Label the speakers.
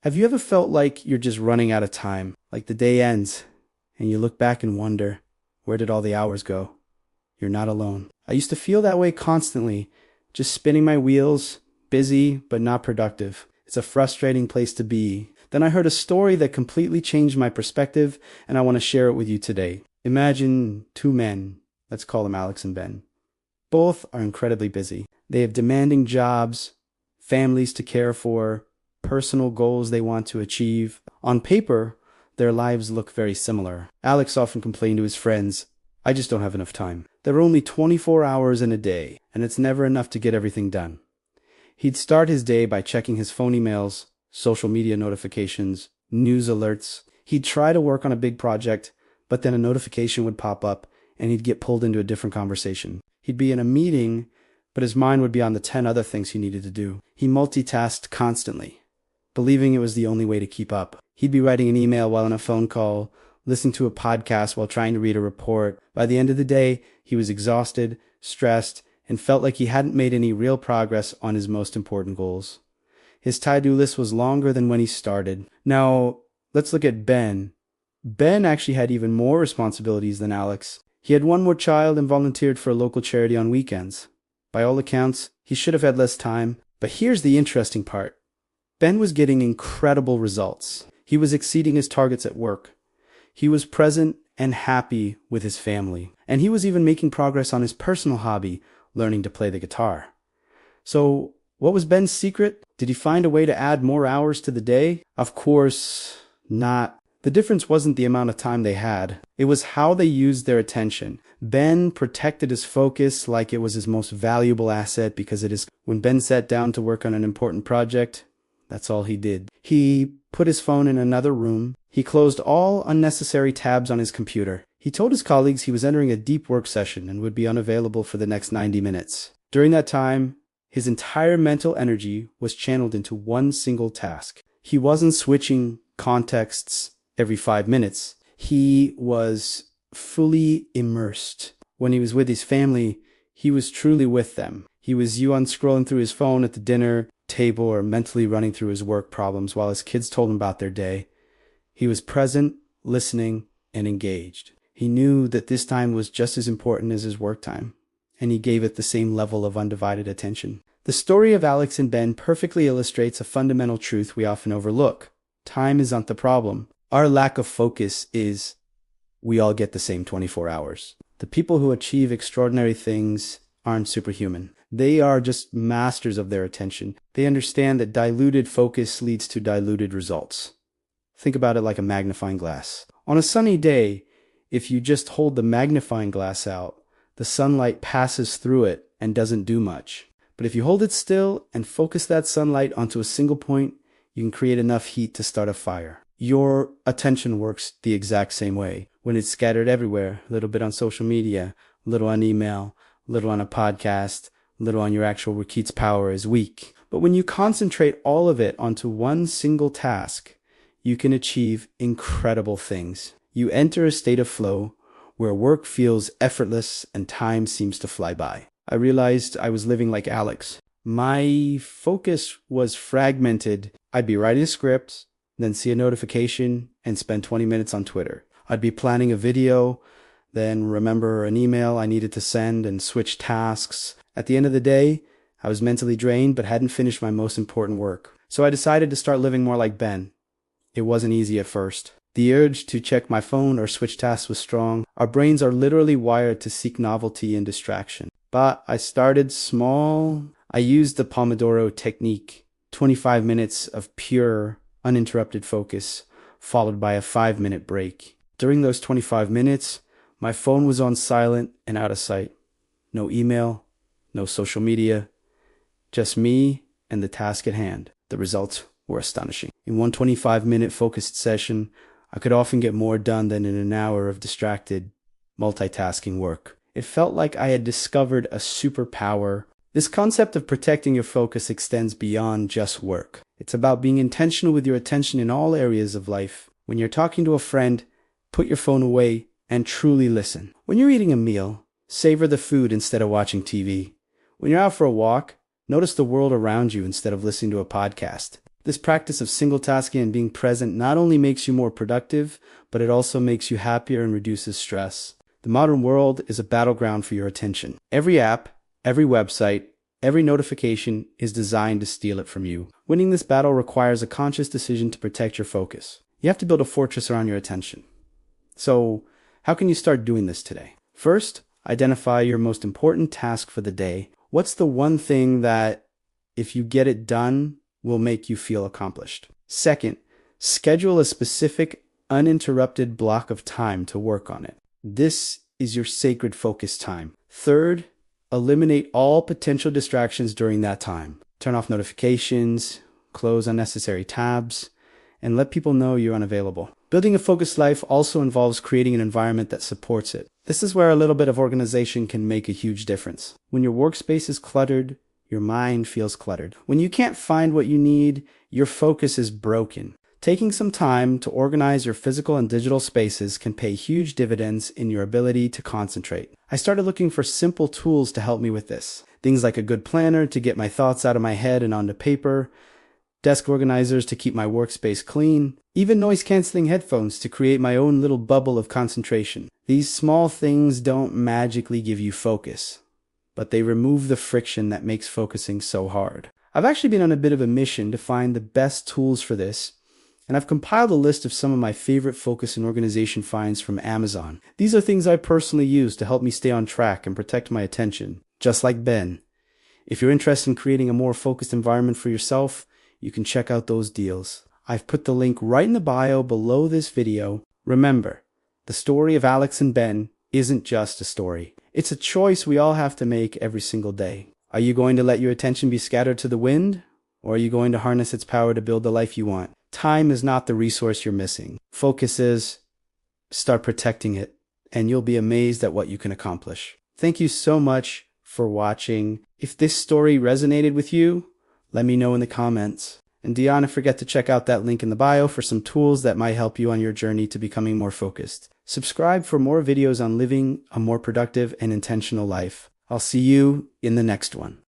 Speaker 1: Have you ever felt like you're just running out of time? Like the day ends and you look back and wonder, where did all the hours go? You're not alone. I used to feel that way constantly, just spinning my wheels, busy but not productive. It's a frustrating place to be. Then I heard a story that completely changed my perspective, and I want to share it with you today. Imagine two men, let's call them Alex and Ben. Both are incredibly busy. They have demanding jobs, families to care for, personal goals they want to achieve. On paper, their lives look very similar. Alex often complained to his friends, "I just don't have enough time." There are only 24 hours in a day, and it's never enough to get everything done. He'd start his day by checking his phone emails, social media notifications, news alerts. He'd try to work on a big project, but then a notification would pop up and he'd get pulled into a different conversation. He'd be in a meeting, but his mind would be on the 10 other things he needed to do. He multitasked constantly, believing it was the only way to keep up. He'd be writing an email while on a phone call, listening to a podcast while trying to read a report. By the end of the day, he was exhausted, stressed, and felt like he hadn't made any real progress on his most important goals. His to-do list was longer than when he started. Now, let's look at Ben. Ben actually had even more responsibilities than Alex. He had one more child and volunteered for a local charity on weekends. By all accounts, he should have had less time, but here's the interesting part. Ben was getting incredible results. He was exceeding his targets at work. He was present and happy with his family. And he was even making progress on his personal hobby, learning to play the guitar. So, what was Ben's secret? Did he find a way to add more hours to the day? Of course not. The difference wasn't the amount of time they had. It was how they used their attention. Ben protected his focus like it was his most valuable asset because when Ben sat down to work on an important project, that's all he did. He put his phone in another room. He closed all unnecessary tabs on his computer. He told his colleagues he was entering a deep work session and would be unavailable for the next 90 minutes. During that time, his entire mental energy was channeled into one single task. He wasn't switching contexts every 5 minutes. He was fully immersed. When he was with his family, he was truly with them. He was scrolling through his phone at the dinner table or mentally running through his work problems while his kids told him about their day. He was present, listening, and engaged. He knew that this time was just as important as his work time, and he gave it the same level of undivided attention. The story of Alex and Ben perfectly illustrates a fundamental truth we often overlook. Time isn't the problem. Our lack of focus is we all get the same 24 hours. The people who achieve extraordinary things aren't superhuman. They are just masters of their attention. They understand that diluted focus leads to diluted results. Think about it like a magnifying glass. On a sunny day, if you just hold the magnifying glass out, the sunlight passes through it and doesn't do much. But if you hold it still and focus that sunlight onto a single point, you can create enough heat to start a fire. Your attention works the exact same way. When it's scattered everywhere, a little bit on social media, a little on email, a little on a podcast, a little on your actual work, Keats' power is weak. But when you concentrate all of it onto one single task, you can achieve incredible things. You enter a state of flow where work feels effortless and time seems to fly by. I realized I was living like Alex. My focus was fragmented. I'd be writing a script, then see a notification, and spend 20 minutes on Twitter. I'd be planning a video, then remember an email I needed to send and switch tasks. At the end of the day, I was mentally drained but hadn't finished my most important work. So I decided to start living more like Ben. It wasn't easy at first. The urge to check my phone or switch tasks was strong. Our brains are literally wired to seek novelty and distraction. But I started small. I used the Pomodoro technique, 25 minutes of pure, uninterrupted focus, followed by a 5-minute break. During those 25 minutes, my phone was on silent and out of sight. No email, no social media, just me and the task at hand. The results were astonishing. In one 25-minute focused session, I could often get more done than in an hour of distracted, multitasking work. It felt like I had discovered a superpower. This concept of protecting your focus extends beyond just work. It's about being intentional with your attention in all areas of life. When you're talking to a friend, put your phone away and truly listen. When you're eating a meal, savor the food instead of watching TV. When you're out for a walk, notice the world around you instead of listening to a podcast. This practice of single tasking and being present not only makes you more productive, but it also makes you happier and reduces stress. The modern world is a battleground for your attention. Every app, every website, every notification is designed to steal it from you. Winning this battle requires a conscious decision to protect your focus. You have to build a fortress around your attention. So, how can you start doing this today? First, identify your most important task for the day. What's the one thing that, if you get it done, will make you feel accomplished? Second, schedule a specific, uninterrupted block of time to work on it. This is your sacred focus time. Third, eliminate all potential distractions during that time. Turn off notifications, close unnecessary tabs, and let people know you're unavailable. Building a focused life also involves creating an environment that supports it. This is where a little bit of organization can make a huge difference. When your workspace is cluttered, your mind feels cluttered. When you can't find what you need, your focus is broken. Taking some time to organize your physical and digital spaces can pay huge dividends in your ability to concentrate. I started looking for simple tools to help me with this. Things like a good planner to get my thoughts out of my head and onto paper, desk organizers to keep my workspace clean, even noise-canceling headphones to create my own little bubble of concentration. These small things don't magically give you focus, but they remove the friction that makes focusing so hard. I've actually been on a bit of a mission to find the best tools for this, and I've compiled a list of some of my favorite focus and organization finds from Amazon. These are things I personally use to help me stay on track and protect my attention, just like Ben. If you're interested in creating a more focused environment for yourself, you can check out those deals. I've put the link right in the bio below this video. Remember, the story of Alex and Ben isn't just a story. It's a choice we all have to make every single day. Are you going to let your attention be scattered to the wind? Or are you going to harness its power to build the life you want? Time is not the resource you're missing. Focus is. Start protecting it, and you'll be amazed at what you can accomplish. Thank you so much for watching. If this story resonated with you, let me know in the comments. And don't forget to check out that link in the bio for some tools that might help you on your journey to becoming more focused. Subscribe for more videos on living a more productive and intentional life. I'll see you in the next one.